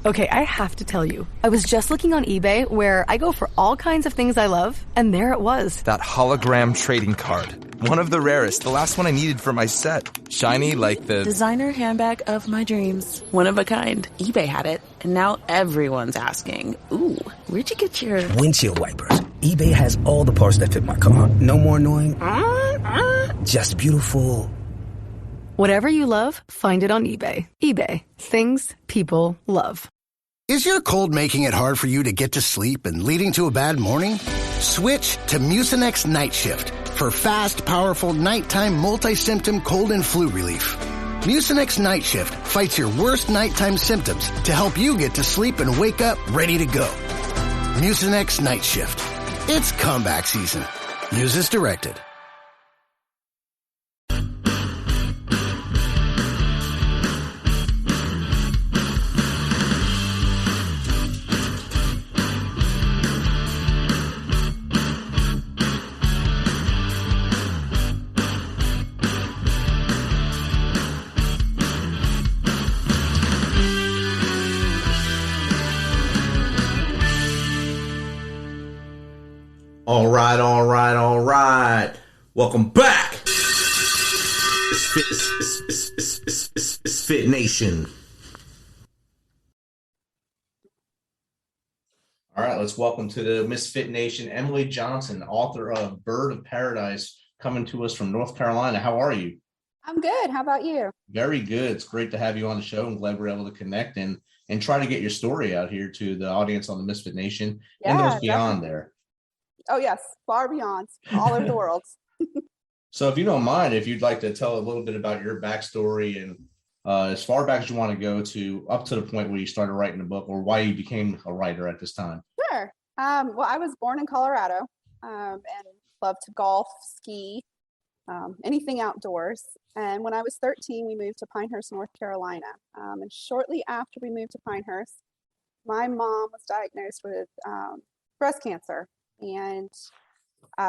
Okay, I have to tell you, I was just looking on eBay where I go for all kinds of things I love, and there it was. That hologram trading card. One of the rarest, the last one I needed for my set. Shiny like the designer handbag of my dreams. One of a kind. eBay had it, and now everyone's asking, ooh, where'd you get your windshield wipers? eBay has all the parts that fit my car. No more annoying, just beautiful. Whatever you love, find it on eBay. eBay. Things people love. Is your cold making it hard for you to get to sleep and leading to a bad morning? Switch to Mucinex Night Shift for fast, powerful nighttime multi-symptom cold and flu relief. Mucinex Night Shift fights your worst nighttime symptoms to help you get to sleep and wake up ready to go. Mucinex Night Shift. It's comeback season. Use as directed. All right. Welcome back. It's Fit Nation. All right, let's welcome to the Misfit Nation, Emily Johnson, author of Bird of Paradise, coming to us from North Carolina. How are you? I'm good. How about you? Very good. It's great to have you on the show. I'm glad we're able to connect and try to get your story out here to the audience on the Misfit Nation and those beyond there. Oh, yes. Far beyond. All over the world. So if you don't mind, if you'd like to tell a little bit about your backstory and as far back as you want to go to up to the point where you started writing a book or why you became a writer at this time. Sure. Well, I was born in Colorado and loved to golf, ski, anything outdoors. And when I was 13, we moved to Pinehurst, North Carolina. And shortly after we moved to Pinehurst, my mom was diagnosed with breast cancer and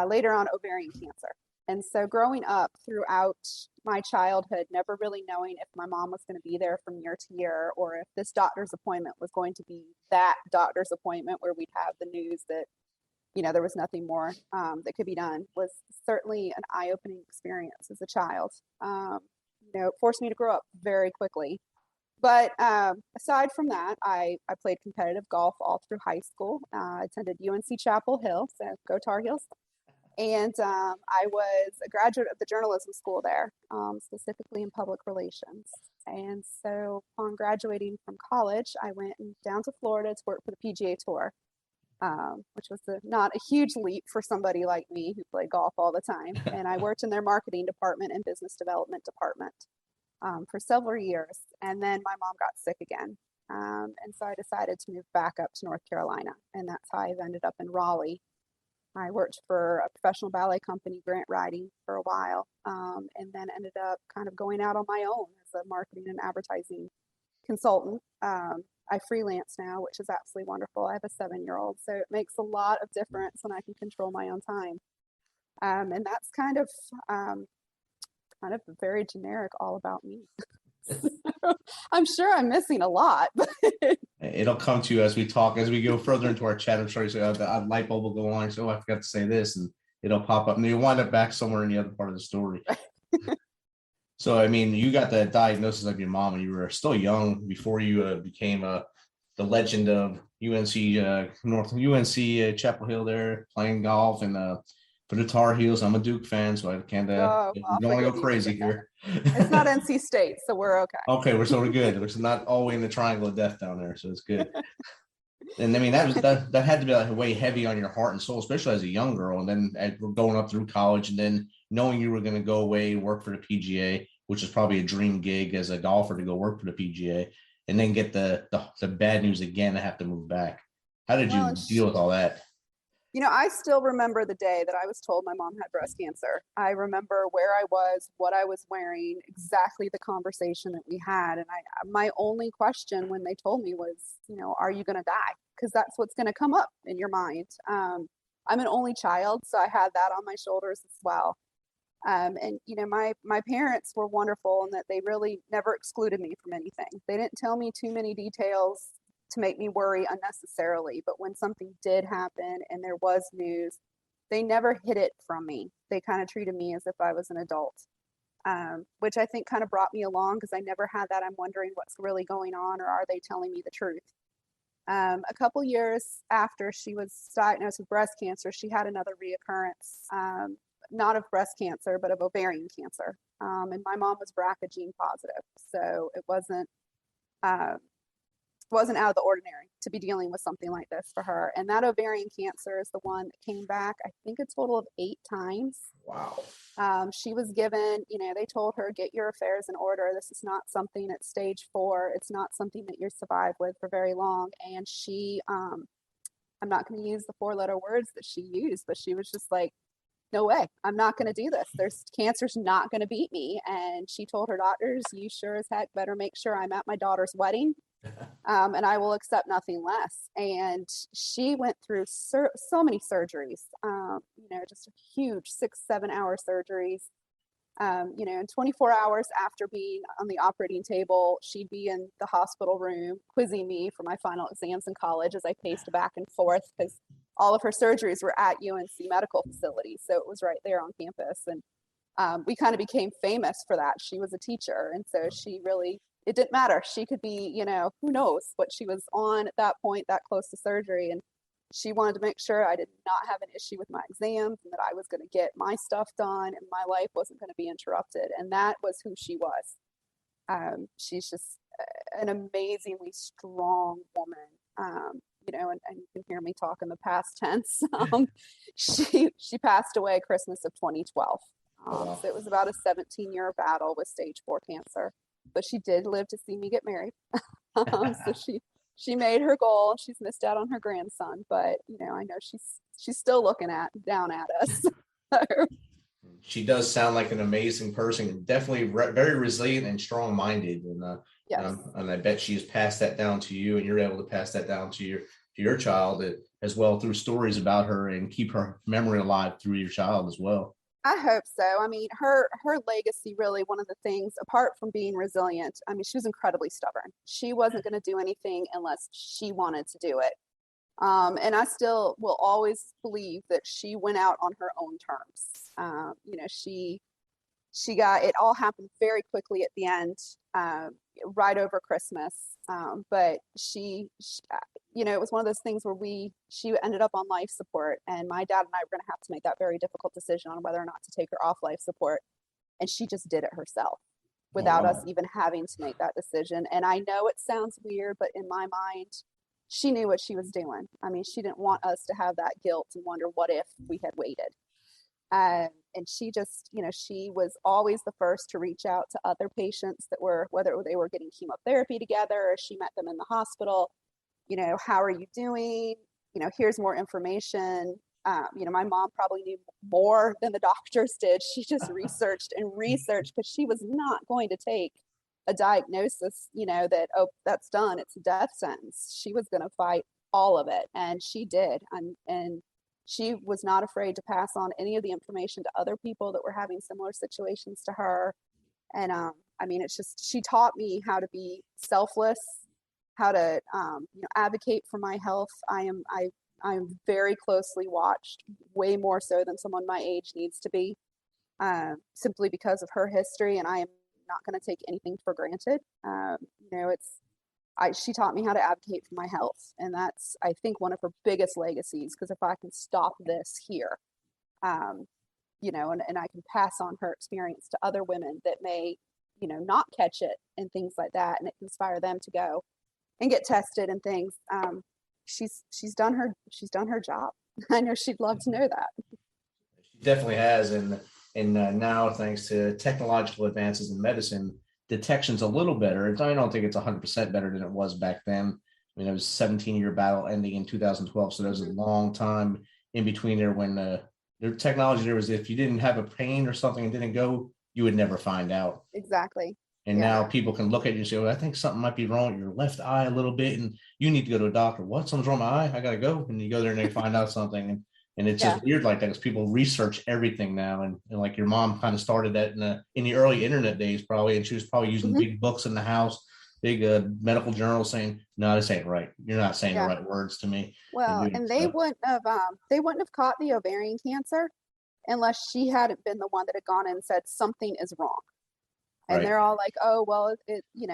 later on ovarian cancer. And so growing up throughout my childhood, never really knowing if my mom was going to be there from year to year or if this doctor's appointment was going to be that doctor's appointment where we'd have the news that, you know, there was nothing more that could be done, was certainly an eye-opening experience as a child. It forced me to grow up very quickly. But aside from that, I played competitive golf all through high school. I attended UNC Chapel Hill, so go Tar Heels. And I was a graduate of the journalism school there, specifically in public relations. And so upon graduating from college, I went down to Florida to work for the PGA Tour, which was not a huge leap for somebody like me who played golf all the time. And I worked in their marketing department and business development department for several years. And then my mom got sick again. And so I decided to move back up to North Carolina. And that's how I've ended up in Raleigh. I worked for a professional ballet company, Grant Riding, for a while, and then ended up kind of going out on my own as a marketing and advertising consultant. I freelance now, which is absolutely wonderful. I have a 7-year-old, so it makes a lot of difference when I can control my own time. And that's kind of very generic all about me. I'm sure I'm missing a lot. It'll come to you as we talk, as we go further into our chat. I'm sure a light bulb will go on. So I forgot to say this, and it'll pop up, and you'll wind up back somewhere in the other part of the story. So, I mean, you got the diagnosis of your mom when you were still young, before you became the legend of UNC Chapel Hill there, playing golf and for the Tar Heels. I'm a Duke fan, so I can't don't want to go crazy here. It's not NC State, so we're okay. Okay, we're sort of good. It's not all the way in the triangle of death down there, so it's good. And I mean, that had to be like way heavy on your heart and soul, especially as a young girl. And then going up through college, and then knowing you were going to go away, work for the PGA, which is probably a dream gig as a golfer to go work for the PGA, and then get the bad news again and have to move back. How did you deal with all that? You know, I still remember the day that I was told my mom had breast cancer. I remember where I was, what I was wearing, exactly the conversation that we had. And my only question when they told me was, you know, are you going to die? Because that's what's going to come up in your mind. I'm an only child, so I had that on my shoulders as well. And, you know, my parents were wonderful in that they really never excluded me from anything. They didn't tell me too many details, to make me worry unnecessarily. But when something did happen and there was news, they never hid it from me. They kind of treated me as if I was an adult, which I think kind of brought me along, because I never had that. I'm wondering what's really going on, or are they telling me the truth? A couple years after she was diagnosed with breast cancer, she had another reoccurrence, not of breast cancer, but of ovarian cancer. And my mom was BRCA gene positive. So it wasn't out of the ordinary to be dealing with something like this for her. And that ovarian cancer is the one that came back, I think, a total of 8 times. Wow. She was given, they told her, get your affairs in order. This is not something at stage 4. It's not something that you survive with for very long. And she, I'm not going to use the 4-letter words that she used, but she was just like, no way, I'm not going to do this. Cancer's not going to beat me. And she told her doctors, you sure as heck better make sure I'm at my daughter's wedding. And I will accept nothing less. And she went through so many surgeries, just huge 6-7 hour surgeries. And 24 hours after being on the operating table, she'd be in the hospital room quizzing me for my final exams in college as I paced back and forth, because all of her surgeries were at UNC Medical Facility. So it was right there on campus. And we kind of became famous for that. She was a teacher. And so she really, it didn't matter. She could be, who knows what she was on at that point, that close to surgery. And she wanted to make sure I did not have an issue with my exams, and that I was going to get my stuff done and my life wasn't going to be interrupted. And that was who she was. She's just an amazingly strong woman. And you can hear me talk in the past tense. She passed away Christmas of 2012. So it was about a 17-year battle with stage 4 cancer. But she did live to see me get married. So she made her goal. She's missed out on her grandson, but I know she's still looking down at us. She does sound like an amazing person, definitely very resilient and strong-minded. And yes. And I bet she's passed that down to you, and you're able to pass that down to your child as well, through stories about her, and keep her memory alive through your child as well. I hope so. I mean, her legacy, really, one of the things, apart from being resilient, I mean, she was incredibly stubborn. She wasn't going to do anything unless she wanted to do it. And I still will always believe that she went out on her own terms. She got, it all happened very quickly at the end, right over Christmas. But she it was one of those things where she ended up on life support, and my dad and I were going to have to make that very difficult decision on whether or not to take her off life support. And she just did it herself without us even having to make that decision. And I know it sounds weird, but in my mind, she knew what she was doing. I mean, she didn't want us to have that guilt and wonder what if we had waited. And she just, she was always the first to reach out to other patients that were, whether they were getting chemotherapy together or she met them in the hospital. How are you doing? Here's more information. My mom probably knew more than the doctors did. She just researched because she was not going to take a diagnosis, that, oh, that's done, it's a death sentence. She was going to fight all of it. And she did. And she was not afraid to pass on any of the information to other people that were having similar situations to her. And it's just, she taught me how to be selfless, how to advocate for my health. I'm very closely watched, way more so than someone my age needs to be, simply because of her history. And I am not going to take anything for granted. She taught me how to advocate for my health. And that's, I think, one of her biggest legacies, because if I can stop this here, and I can pass on her experience to other women that may, not catch it and things like that, and it can inspire them to go and get tested and things. She's done her job. I know she'd love to know that. She definitely has. And now, thanks to technological advances in medicine, detection's a little better. I don't think it's 100% better than it was back then. I mean, it was a 17-year battle ending in 2012. So there was a long time in between there when the technology there was, if you didn't have a pain or something and didn't go, you would never find out. Exactly. And now people can look at you and say, well, I think something might be wrong with your left eye a little bit, and you need to go to a doctor. What? Something's wrong with my eye? I got to go. And you go there and they find out something. And it's just weird like that, because people research everything now. And like your mom kind of started that in the early internet days, probably. And she was probably using big books in the house big medical journals saying, no, this ain't right. You're not saying the Yeah. right words to me. Well, doing and they stuff. wouldn't have caught the ovarian cancer unless she hadn't been the one that had gone in and said something is wrong. And Right. they're all like, oh, well,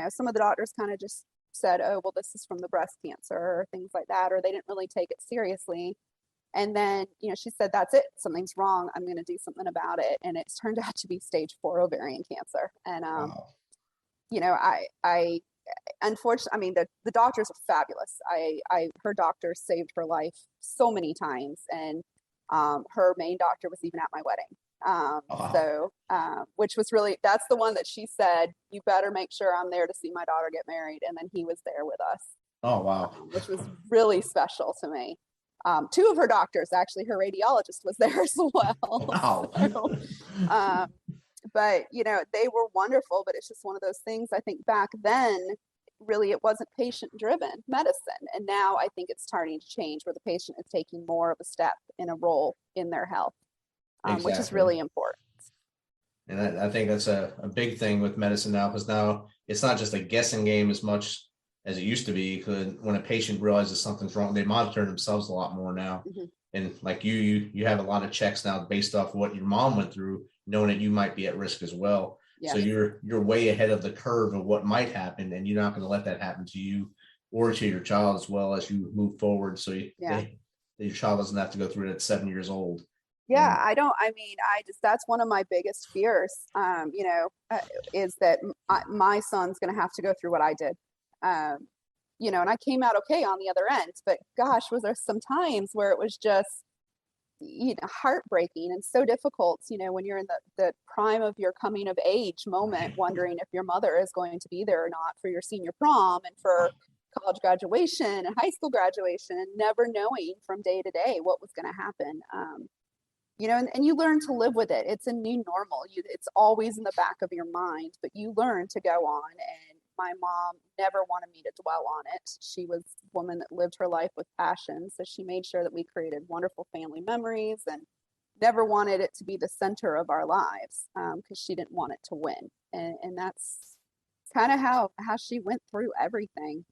some of the doctors kind of just said, oh, well, this is from the breast cancer or things like that, or they didn't really take it seriously. And then, she said, that's it. Something's wrong. I'm going to do something about it. And it's turned out to be stage 4 ovarian cancer. And, Wow. I unfortunately, I mean, the doctors are fabulous. Her doctor saved her life so many times. And her main doctor was even at my wedding. Wow. Which was really, that's the one that she said, you better make sure I'm there to see my daughter get married. And then he was there with us, Oh, wow. which was really special to me. 2 of her doctors, actually, her radiologist was there as well. Wow. So, but they were wonderful, but it's just one of those things. I think back then, really, it wasn't patient driven medicine. And now I think it's starting to change where the patient is taking more of a step in a role in their health, which is Exactly. really important. And I think that's a big thing with medicine now, because now it's not just a guessing game as much as it used to be. Because when a patient realizes something's wrong, they monitor themselves a lot more now. Mm-hmm. And like you have a lot of checks now based off what your mom went through, knowing that you might be at risk as well. Yes. So you're way ahead of the curve of what might happen, and you're not going to let that happen to you or to your child as well as you move forward. So your child doesn't have to go through it at 7 years old. Yeah, that's one of my biggest fears, is that my son's going to have to go through what I did. And I came out okay on the other end, but gosh, was there some times where it was just, heartbreaking and so difficult, when you're in the prime of your coming of age moment, wondering if your mother is going to be there or not for your senior prom and for college graduation and high school graduation, and never knowing from day to day what was going to happen. And you learn to live with it. It's a new normal. It's always in the back of your mind, but you learn to go on. And my mom never wanted me to dwell on it. She was a woman that lived her life with passion. So she made sure that we created wonderful family memories and never wanted it to be the center of our lives, because she didn't want it to win. And that's kind of how she went through everything,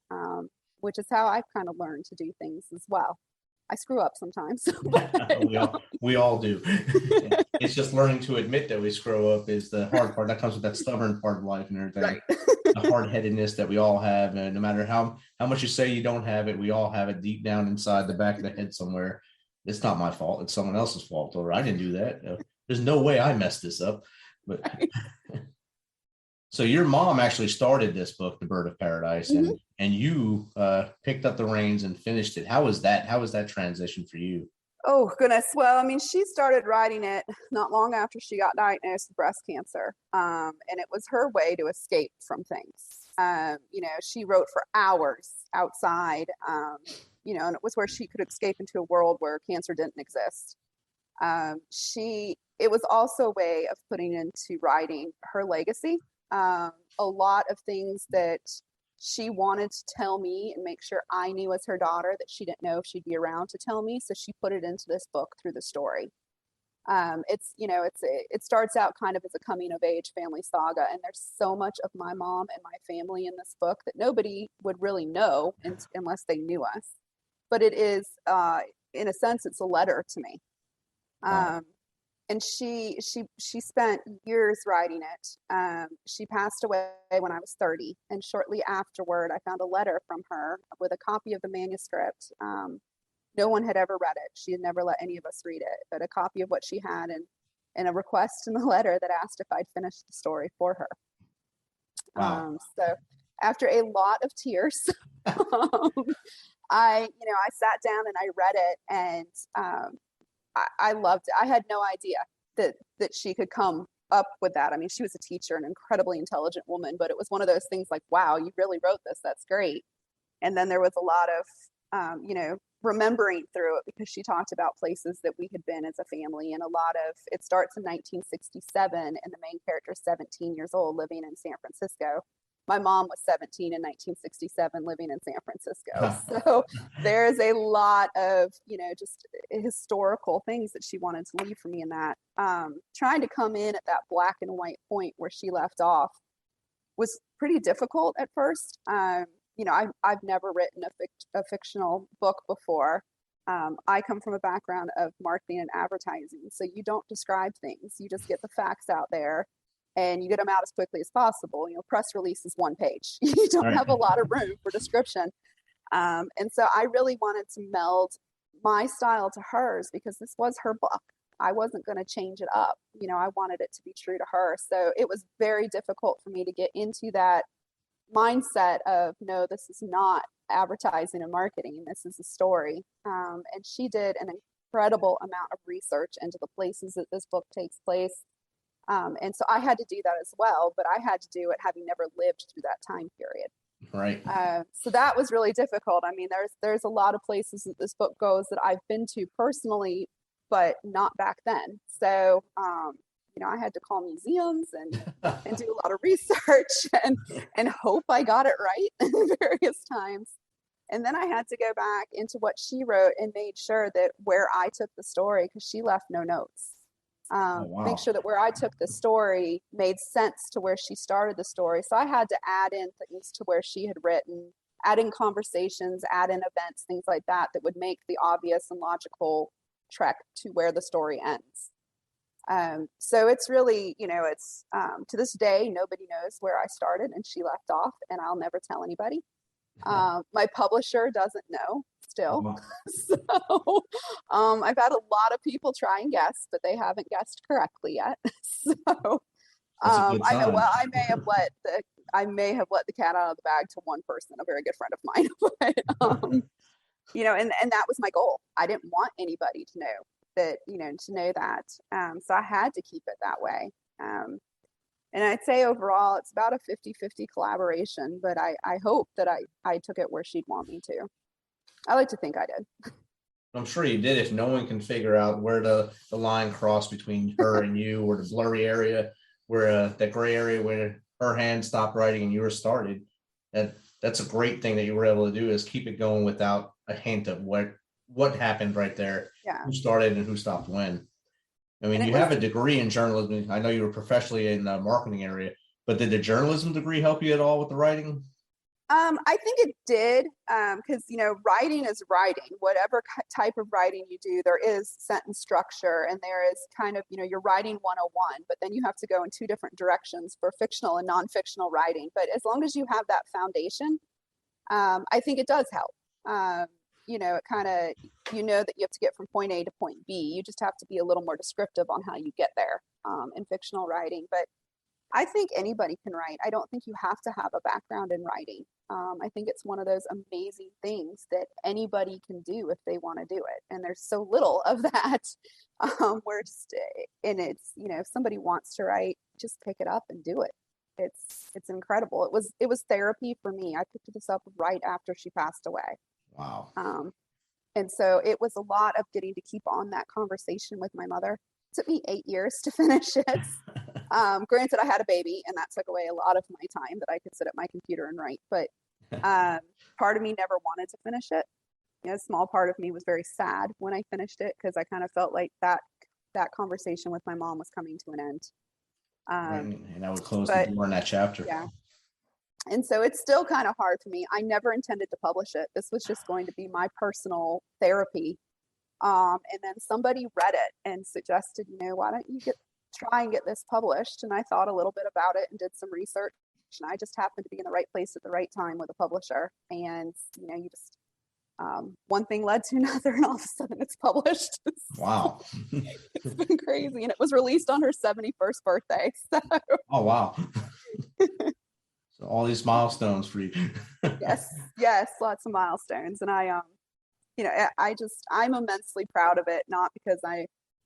which is how I've kind of learned to do things as well. I screw up sometimes. we all do. It's just learning to admit that we screw up is the hard part. That comes with that stubborn part of life and everything. Right. The hard-headedness that we all have, and no matter how much you say you don't have it, we all have it deep down inside the back of the head somewhere. It's not my fault. It's someone else's fault, or I didn't do that. There's no way I messed this up. But so your mom actually started this book, The Bird of Paradise, Mm-hmm. and you picked up the reins and finished it. How was that transition for you? Oh, goodness. Well, she started writing it not long after she got diagnosed with breast cancer. And it was her way to escape from things. She wrote for hours outside, and it was where she could escape into a world where cancer didn't exist. It was also a way of putting into writing her legacy. A lot of things that she wanted to tell me and make sure I knew as her daughter that she didn't know if she'd be around to tell me. So she put it into this book through the story. It starts out kind of as a coming of age family saga, and there's so much of my mom and my family in this book that nobody would really know unless they knew us. But it is, in a sense, it's a letter to me. Wow. And she spent years writing it. She passed away when I was 30, and shortly afterward, I found a letter from her with a copy of the manuscript. No one had ever read it. She had never let any of us read it, but a copy of what she had, and a request in the letter that asked if I'd finish the story for her. Wow. So after a lot of tears, I sat down and I read it, and I loved it. I had no idea that she could come up with that. She was a teacher, an incredibly intelligent woman, but it was one of those things like, wow, you really wrote this. That's great. And then there was a lot of, remembering through it, because she talked about places that we had been as a family, and it starts in 1967, and the main character is 17 years old living in San Francisco. My mom was 17 in 1967 living in San Francisco. So there's a lot of, just historical things that she wanted to leave for me in that. Trying to come in at that black and white point where she left off was pretty difficult at first. You know, I've never written a fictional book before. I come from a background of marketing and advertising, so you don't describe things. You just get the facts out there, and you get them out as quickly as possible. You know, press release is 1 page. You don't have a lot of room for description. And so I really wanted to meld my style to hers because this was her book. I wasn't going to change it up. You know, I wanted it to be true to her. So it was very difficult for me to get into that mindset of, no, this is not advertising and marketing. This is a story. And she did an incredible amount of research into the places that this book takes place. And so I had to do that as well, but I had to do it having never lived through that time period. Right. So that was really difficult. I mean, there's a lot of places that this book goes that I've been to personally, but not back then. So, you know, I had to call museums and do a lot of research and hope I got it right various times. And then I had to go back into what she wrote and made sure that where I took the story, because she left no notes. Make sure that where I took the story made sense to where she started the story. So I had to add in things to where she had written, add in conversations, add in events, things like that, that would make the obvious and logical trek to where the story ends. So it's really, you know, it's to this day, nobody knows where I started and she left off, and I'll never tell anybody. My publisher doesn't know still. So I've had a lot of people try and guess, but they haven't guessed correctly yet. So I know, well, I may have let the cat out of the bag to one person, a very good friend of mine. But you know, and that was my goal. I didn't want anybody to know that, you know, to know that. So I had to keep it that way. And I'd say overall, it's about a 50-50 collaboration, but I hope that I took it where she'd want me to. I like to think I did. I'm sure you did. If no one can figure out where the line crossed between her and you, or the blurry area, where that gray area where her hand stopped writing and yours started, that's a great thing that you were able to do, is keep it going without a hint of what happened right there, who started and who stopped when. I mean, you have a degree in journalism. I know you were professionally in the marketing area, but did the journalism degree help you at all with the writing? I think it did, because, you know, writing is writing. Whatever type of writing you do, there is sentence structure, and there is kind of, you know, you're writing 101, but then you have to go in 2 different directions for fictional and non-fictional writing. But as long as you have that foundation, I think it does help. You know, it kind of, you know that you have to get from point A to point B. You just have to be a little more descriptive on how you get there in fictional writing. But I think anybody can write. I don't think you have to have a background in writing. I think it's one of those amazing things that anybody can do if they want to do it. And there's so little of that where and it's, you know, if somebody wants to write, just pick it up and do it. It's incredible. It was therapy for me. I picked this up right after she passed away. Wow. And so it was a lot of getting to keep on that conversation with my mother. It took me 8 years to finish it. Granted, I had a baby, and that took away a lot of my time that I could sit at my computer and write. But part of me never wanted to finish it. You know, a small part of me was very sad when I finished it, because I kind of felt like that conversation with my mom was coming to an end. And I would close the door in that chapter. Yeah. And so it's still kind of hard for me. I never intended to publish it. This was just going to be my personal therapy. And then somebody read it and suggested, you know, why don't you try and get this published? And I thought a little bit about it and did some research. And I just happened to be in the right place at the right time with a publisher. And, you know, you just, one thing led to another, and all of a sudden it's published. Wow. It's been crazy. And it was released on her 71st birthday. So. Oh, wow. So all these milestones for you. Yes, lots of milestones. And I, you know, I'm immensely proud of it, not because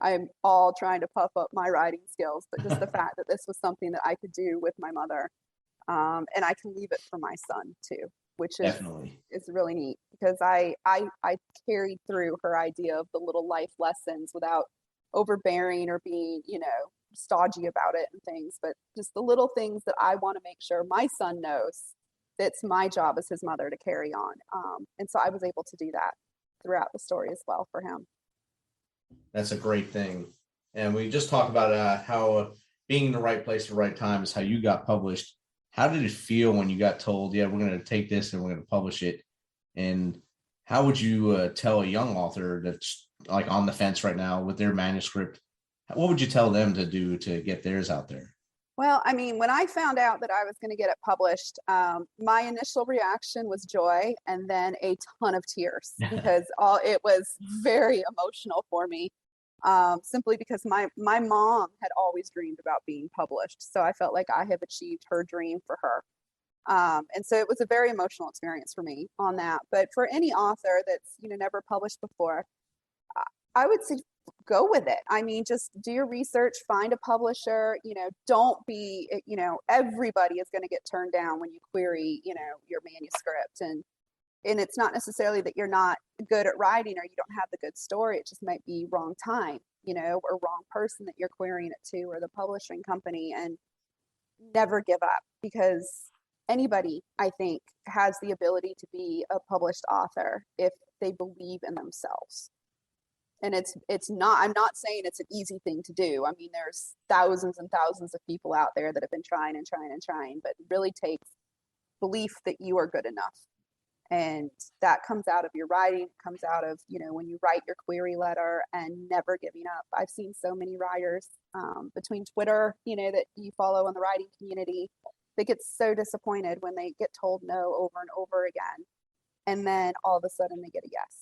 I'm all trying to puff up my writing skills, but just the fact that this was something that I could do with my mother. And I can leave it for my son too, which is really neat, because I carried through her idea of the little life lessons without overbearing or being, you know, stodgy about it and things, but just the little things that I want to make sure my son knows that's my job as his mother to carry on. And so I was able to do that throughout the story as well for him. That's a great thing. And we just talked about how being in the right place at the right time is how you got published. How did it feel when you got told, yeah, we're going to take this and we're going to publish it? And how would you tell a young author that's like on the fence right now with their manuscript? What would you tell them to do to get theirs out there? Well, I mean, when I found out that I was going to get it published, my initial reaction was joy and then a ton of tears because it was very emotional for me. Simply because my mom had always dreamed about being published. So I felt like I have achieved her dream for her. And so it was a very emotional experience for me on that. But for any author that's, never published before, I would say go with it. I mean, just do your research, find a publisher, don't be, everybody is going to get turned down when you query, your manuscript. And it's not necessarily that you're not good at writing or you don't have the good story. It just might be wrong time, or wrong person that you're querying it to, or the publishing company. And never give up, because anybody, I think, has the ability to be a published author if they believe in themselves. And I'm not saying it's an easy thing to do. I mean, there's thousands and thousands of people out there that have been trying and trying and trying, but it really takes belief that you are good enough. And that comes out of your writing, comes out of, when you write your query letter, and never giving up. I've seen so many writers between Twitter, that you follow in the writing community, that get so disappointed when they get told no over and over again. And then all of a sudden they get a yes.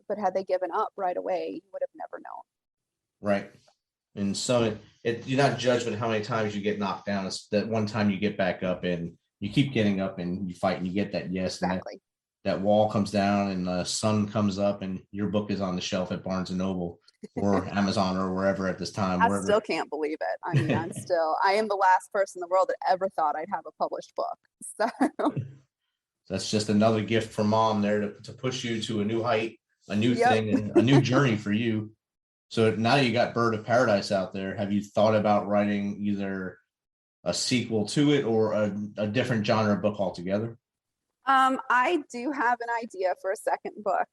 But had they given up right away, you would have never known. Right. And so you're not judged by how many times you get knocked down. It's that one time you get back up and you keep getting up and you fight and you get that yes. Exactly. And that wall comes down and the sun comes up and your book is on the shelf at Barnes & Noble or Amazon or wherever at this time. I still can't believe it. I mean, I am the last person in the world that ever thought I'd have a published book. So that's just another gift from Mom there to push you to a new height, a new thing, and a new journey for you. So now you got Bird of Paradise out there. Have you thought about writing either a sequel to it or a different genre book altogether? I do have an idea for a second book.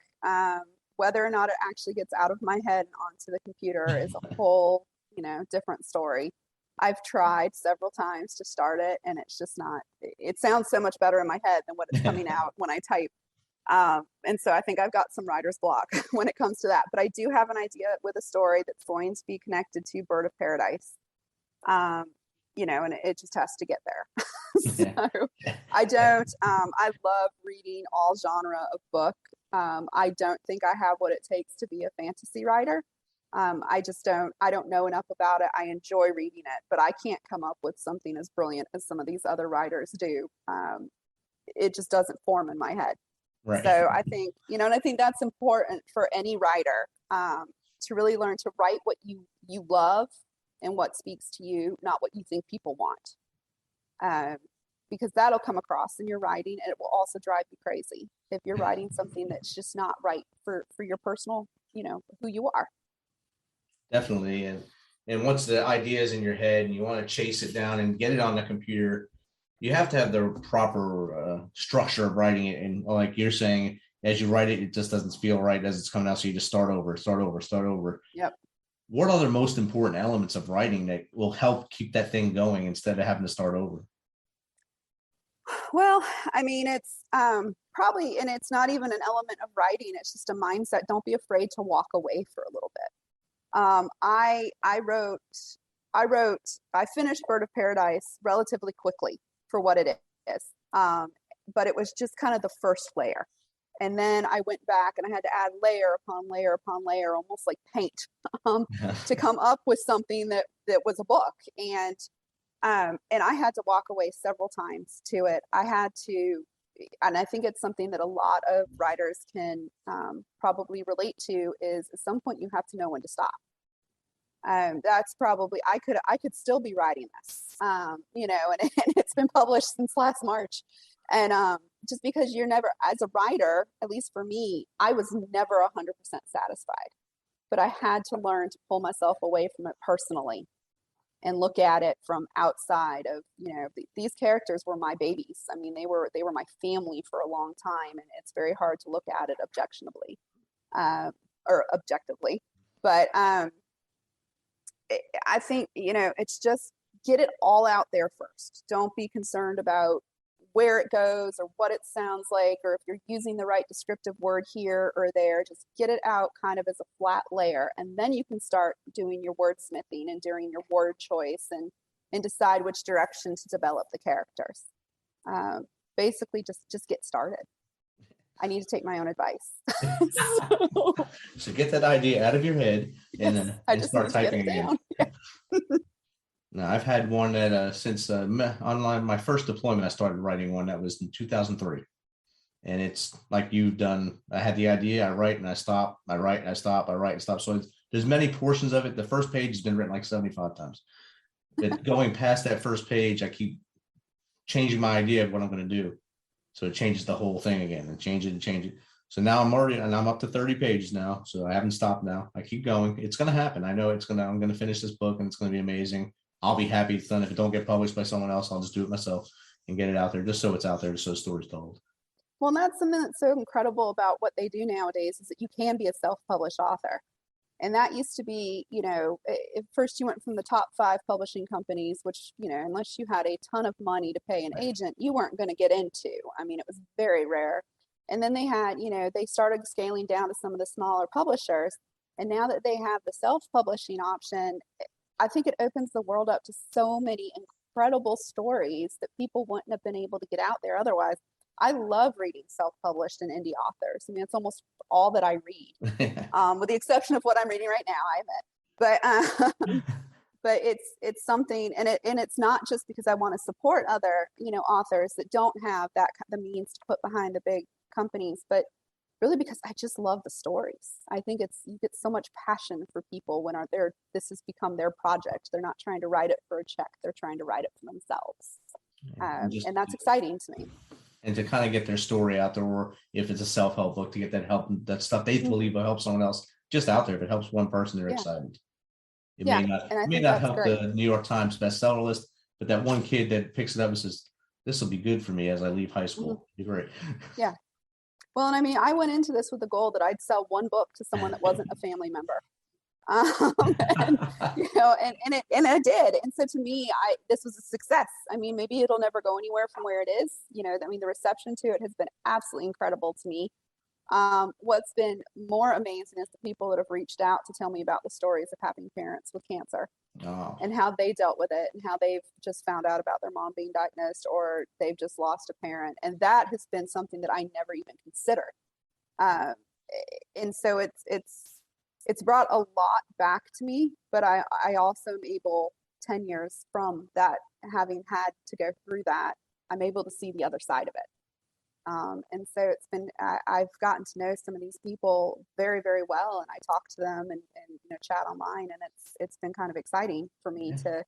Whether or not it actually gets out of my head and onto the computer is a whole, different story. I've tried several times to start it, and it's just not, it sounds so much better in my head than what is coming out when I type. And so I think I've got some writer's block when it comes to that, but I do have an idea with a story that's going to be connected to Bird of Paradise. And it just has to get there. So I love reading all genre of book. I don't think I have what it takes to be a fantasy writer. I don't know enough about it. I enjoy reading it, but I can't come up with something as brilliant as some of these other writers do. It just doesn't form in my head. Right. So I think, and I think that's important for any writer, to really learn to write what you love and what speaks to you, not what you think people want. Because that'll come across in your writing, and it will also drive you crazy if you're writing something that's just not right for your personal, who you are. Definitely. And once the idea is in your head and you want to chase it down and get it on the computer, you have to have the proper structure of writing it. And like you're saying, as you write it, it just doesn't feel right as it's coming out. So you just start over. Yep. What are the most important elements of writing that will help keep that thing going instead of having to start over? Well, I mean, it's probably, and it's not even an element of writing. It's just a mindset. Don't be afraid to walk away for a little bit. I finished Bird of Paradise relatively quickly for what it is. But it was just kind of the first layer. And then I went back and I had to add layer upon layer upon layer, almost like paint, to come up with something that was a book. And I had to walk away several times to it. And I think it's something that a lot of writers can probably relate to, is at some point you have to know when to stop. That's probably, I could still be writing this, and it's been published since last March. And just because you're never, as a writer, at least for me, I was never 100% satisfied, but I had to learn to pull myself away from it personally and look at it from outside of, these characters were my babies. I mean, they were my family for a long time, and it's very hard to look at it objectively. But I think, it's just get it all out there first. Don't be concerned about where it goes or what it sounds like, or if you're using the right descriptive word here or there. Just get it out kind of as a flat layer, and then you can start doing your wordsmithing and doing your word choice and decide which direction to develop the characters. Basically, just get started. I need to take my own advice. So get that idea out of your head and then start typing again. No, I've had one that since online, my first deployment, I started writing one that was in 2003. And it's like you've done. I had the idea, I write and I stop, I write and I stop, I write and stop. So there's many portions of it. The first page has been written like 75 times. But going past that first page, I keep changing my idea of what I'm going to do. So it changes the whole thing again and change it. So now I'm up to 30 pages now. So I haven't stopped now. I keep going. It's going to happen. I know I'm going to finish this book and it's going to be amazing. I'll be happy it's done. If it don't get published by someone else, I'll just do it myself and get it out there just so it's out there, just so the story's told. Well, and that's something that's so incredible about what they do nowadays is that you can be a self-published author. And that used to be, at first you went from the top 5 publishing companies, which, unless you had a ton of money to pay an agent, you weren't going to get into. I mean, it was very rare. And then they had, they started scaling down to some of the smaller publishers. And now that they have the self-publishing option, I think it opens the world up to so many incredible stories that people wouldn't have been able to get out there otherwise. I love reading self-published and indie authors. I mean, it's almost all that I read, with the exception of what I'm reading right now, I admit. But it's something, and it's not just because I want to support other authors that don't have the means to put behind the big companies, but really because I just love the stories. I think you get so much passion for people when this has become their project. They're not trying to write it for a check; they're trying to write it for themselves, and that's exciting to me. And to kind of get their story out there, or if it's a self-help book, to get that help, that stuff they believe will help someone else, just out there. If it helps one person, they're excited. It may not help the New York Times bestseller list, but that one kid that picks it up and says, "This will be good for me as I leave high school." It'd be great. Yeah. Well, and I mean, I went into this with the goal that I'd sell one book to someone that wasn't a family member. And I did. And so to me, this was a success. I mean, maybe it'll never go anywhere from where it is. I mean, the reception to it has been absolutely incredible to me. What's been more amazing is the people that have reached out to tell me about the stories of having parents with cancer and how they dealt with it and how they've just found out about their mom being diagnosed or they've just lost a parent. And that has been something that I never even considered. And so it's brought a lot back to me, but I also am able 10 years from that, having had to go through that, I'm able to see the other side of it. And so it's been, I've gotten to know some of these people very, very well, and I talk to them and chat online, and it's been kind of exciting for me to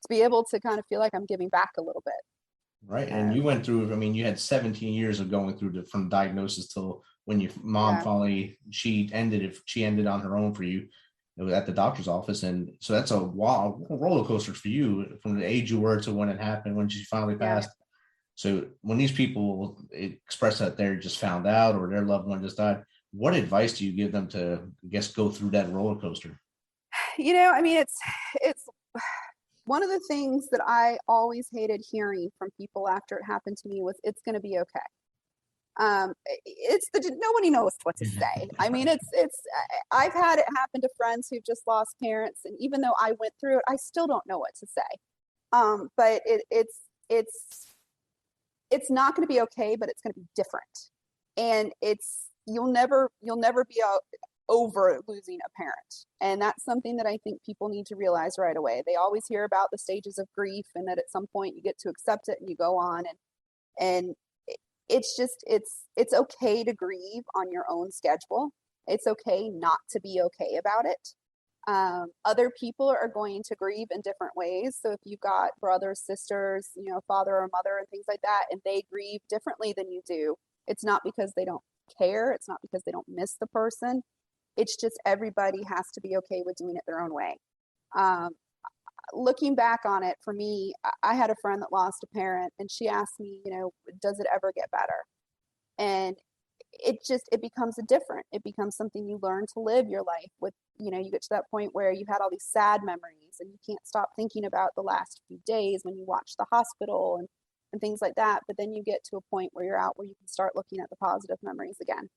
be able to kind of feel like I'm giving back a little bit. Right. And you went through, I mean, you had 17 years of going through from diagnosis till when your mom finally, she ended on her own for you. It was at the doctor's office. And so that's a roller coaster for you from the age you were to when it happened, when she finally passed. So when these people express that they're just found out or their loved one just died, what advice do you give them to, I guess, go through that roller coaster? I mean, it's one of the things that I always hated hearing from people after it happened to me was, "It's going to be okay." Nobody knows what to say. I mean, I've had it happen to friends who've just lost parents, and even though I went through it, I still don't know what to say. But it's not going to be okay, but it's going to be different. And you'll never be over losing a parent. And that's something that I think people need to realize right away. They always hear about the stages of grief and that at some point you get to accept it and you go on, and it's okay to grieve on your own schedule. It's okay not to be okay about it. Other people are going to grieve in different ways. So if you've got brothers, sisters, father or mother and things like that, and they grieve differently than you do, it's not because they don't care. It's not because they don't miss the person. It's just everybody has to be okay with doing it their own way. Looking back on it, for me, I had a friend that lost a parent, and she asked me, does it ever get better? And it becomes it becomes something you learn to live your life with. You know, you get to that point where you had all these sad memories and you can't stop thinking about the last few days when you watch the hospital and things like that. But then you get to a point where you're out where you can start looking at the positive memories again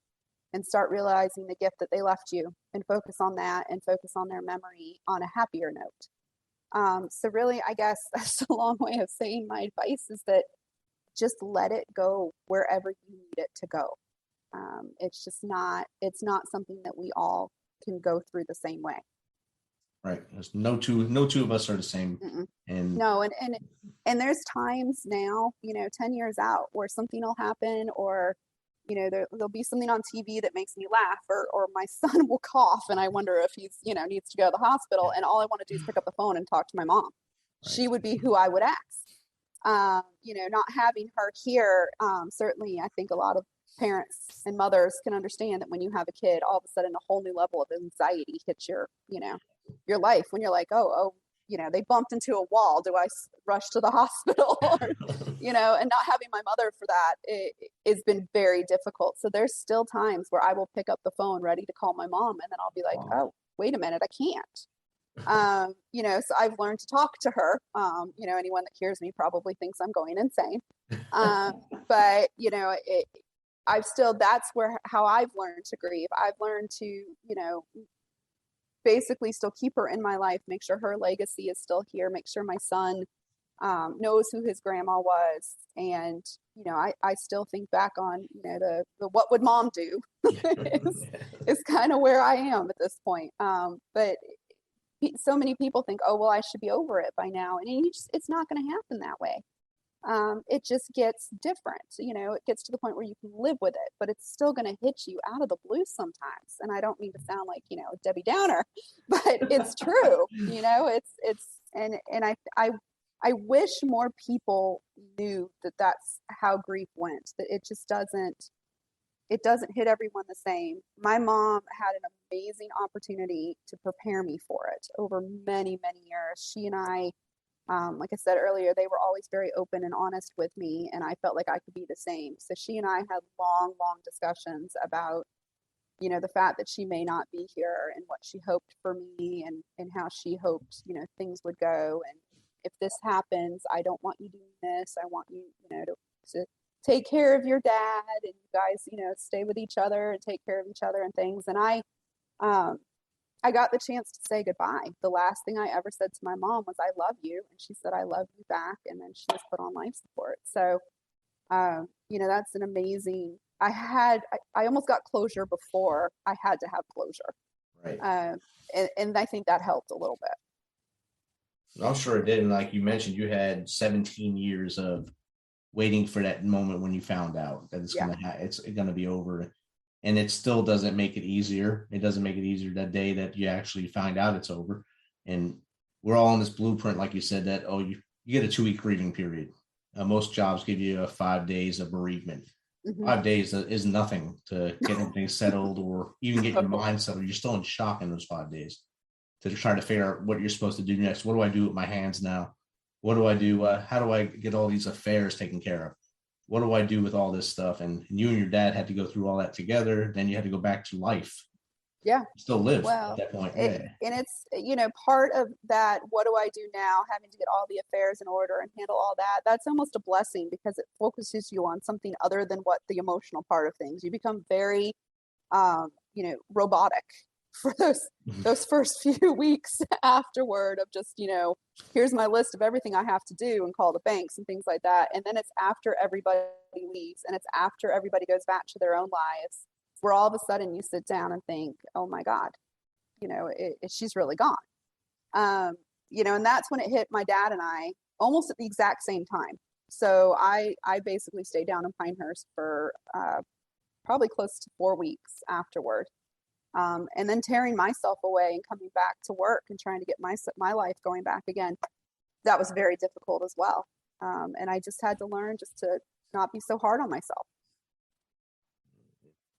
and start realizing the gift that they left you and focus on that and focus on their memory on a happier note. So really, I guess that's a long way of saying my advice is that just let it go wherever you need it to go. It's not something that we all can go through the same way. Right. There's no two of us are the same. Mm-mm. And no, and there's times now, 10 years out where something will happen, or, there'll be something on TV that makes me laugh, or my son will cough and I wonder if he's, needs to go to the hospital. And all I want to do is pick up the phone and talk to my mom. Right. She would be who I would ask. Not having her here, certainly I think a lot of parents and mothers can understand that when you have a kid, all of a sudden a whole new level of anxiety hits your life when you're like, oh, they bumped into a wall. Do I rush to the hospital? And not having my mother for that, it's been very difficult. So there's still times where I will pick up the phone ready to call my mom, and then I'll be like, oh, wait a minute, I can't. So I've learned to talk to her. Anyone that hears me probably thinks I'm going insane. But that's how I've learned to grieve. I've learned to, basically still keep her in my life, make sure her legacy is still here, make sure my son knows who his grandma was. And, I still think back on, the what would mom do is kind of where I am at this point. But so many people think, oh, well, I should be over it by now. And it's not going to happen that way. It just gets different. It gets to the point where you can live with it, but it's still going to hit you out of the blue sometimes. And I don't mean to sound like, Debbie Downer, but it's true. I wish more people knew that that's how grief went, that it just doesn't hit everyone the same. My mom had an amazing opportunity to prepare me for it over many, many years. She and I, like I said earlier, they were always very open and honest with me, and I felt like I could be the same. So she and I had long, long discussions about, the fact that she may not be here and what she hoped for me and how she hoped, things would go. And if this happens, I don't want you doing this. I want you, to take care of your dad, and you guys, stay with each other and take care of each other and things. And I got the chance to say goodbye. The last thing I ever said to my mom was, I love you. And she said, I love you back. And then she was put on life support. So, that's an amazing, I almost got closure before I had to have closure. Right. And I think that helped a little bit. I'm sure it did. And like you mentioned, you had 17 years of waiting for that moment when you found out that it's going to be over. And it still doesn't make it easier. It doesn't make it easier that day that you actually find out it's over. And we're all on this blueprint, like you said, that, you get a 2-week grieving period. Most jobs give you 5 days of bereavement. Mm-hmm. 5 days is nothing to get everything settled or even get your mind settled. You're still in shock in those 5 days to try to figure out what you're supposed to do next. What do I do with my hands now? What do I do? How do I get all these affairs taken care of? What do I do with all this stuff? And you and your dad had to go through all that together. Then you had to go back to life. Yeah. Still live at that point. And it's, part of that, what do I do now? Having to get all the affairs in order and handle all that. That's almost a blessing because it focuses you on something other than what the emotional part of things. You become very, robotic for those first few weeks afterward of just, here's my list of everything I have to do and call the banks and things like that. And then it's after everybody leaves and it's after everybody goes back to their own lives where all of a sudden you sit down and think, oh my God, she's really gone. And that's when it hit my dad and I almost at the exact same time. So I basically stayed down in Pinehurst for probably close to 4 weeks afterward. And then tearing myself away and coming back to work and trying to get my life going back again, that was very difficult as well. And I just had to learn just to not be so hard on myself.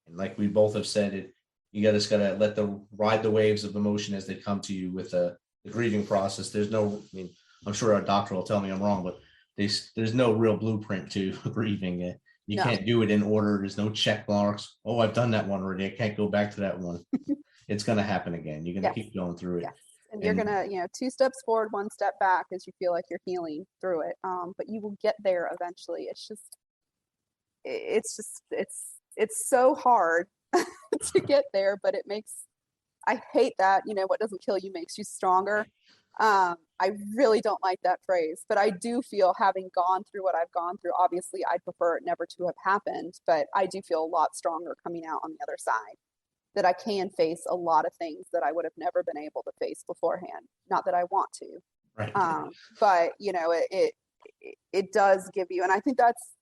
And like we both have said, you just gotta ride the waves of emotion as they come to you with the grieving process. There's I'm sure our doctor will tell me I'm wrong, but there's no real blueprint to grieving. You No. can't do it in order. There's no check marks. Oh, I've done that one already. I can't go back to that one. It's going to happen again. You're going to Yes. keep going through it. Yes. And you're And- gonna, 2 steps forward, 1 step back as you feel like you're healing through it. But you will get there eventually. It's so hard to get there, but I hate that, what doesn't kill you makes you stronger. I really don't like that phrase, but I do feel, having gone through what I've gone through, obviously I'd prefer it never to have happened, but I do feel a lot stronger coming out on the other side, that I can face a lot of things that I would have never been able to face beforehand. Not that I want to, Right. but it does give you, and I think that's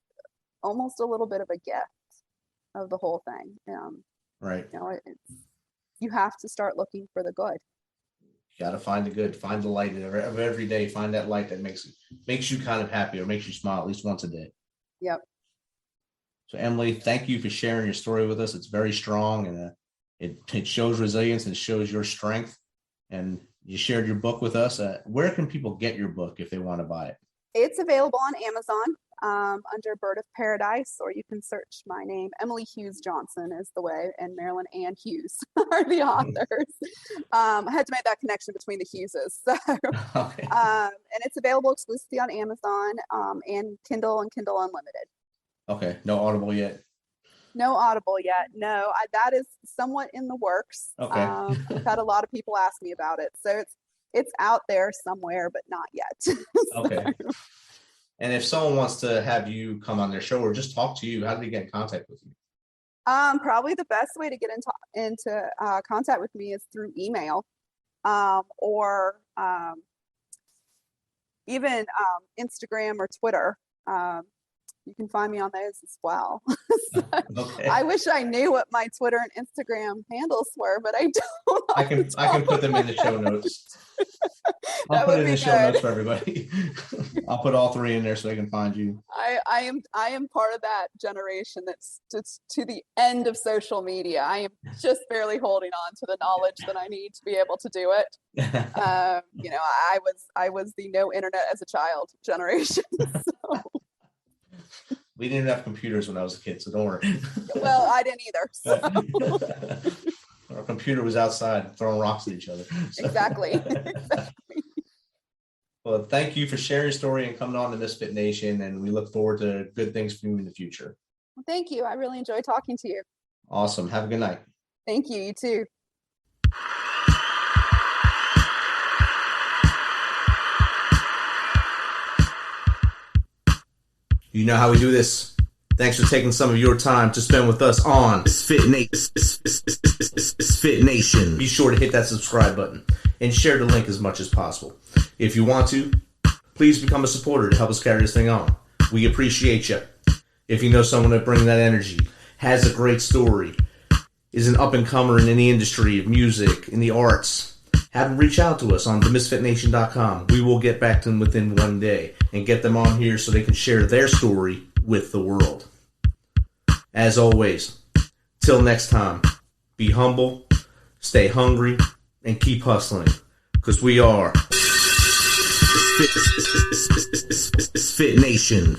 almost a little bit of a gift of the whole thing. Right. You have to start looking for the good. You got to find the good, find the light of every day. Find that light that makes you kind of happy, or makes you smile at least once a day. Yep. So Emily, thank you for sharing your story with us. It's very strong, and it shows resilience and shows your strength. And you shared your book with us. Where can people get your book if they want to buy it? It's available on Amazon under Bird of Paradise, or you can search my name. Emily Hughes Johnson is the way, and Marilyn Ann Hughes are the authors. I had to make that connection between the Hugheses. So, Okay. and it's available exclusively on Amazon and Kindle and Kindle Unlimited. Okay. No Audible yet. No Audible yet. No, that is somewhat in the works. Okay. I've had a lot of people ask me about it, so it's out there somewhere, but not yet. Okay. And if someone wants to have you come on their show or just talk to you, how do they get in contact with you? Probably the best way to get into contact with me is through email, or even Instagram or Twitter. You can find me on those as well. So, Okay. I wish I knew what my Twitter and Instagram handles were, but I don't. I can put them in the show notes. I'll That put would it in be the show good. notes for everybody. I'll put all 3 in there so they can find you. I am part of that generation that's to the end of social media. I am just barely holding on to the knowledge that I need to be able to do it. I was the no internet as a child generation. So, We didn't have computers when I was a kid, so don't worry. well, I didn't either. So, Our computer was outside throwing rocks at each other. So- exactly. Well, thank you for sharing your story and coming on to Misfit Nation, and we look forward to good things from you in the future. Well, thank you. I really enjoyed talking to you. Awesome. Have a good night. Thank you. You too. You know how we do this. Thanks for taking some of your time to spend with us on Misfit Nation. Be sure to hit that subscribe button and share the link as much as possible. If you want to, please become a supporter to help us carry this thing on. We appreciate you. If you know someone that brings that energy, has a great story, is an up-and-comer in the industry of music, in the arts, have them reach out to us on themisfitnation.com. We will get back to them within 1 day and get them on here so they can share their story with the world. As always, till next time, be humble, stay hungry, and keep hustling. Because we are Fit Nation.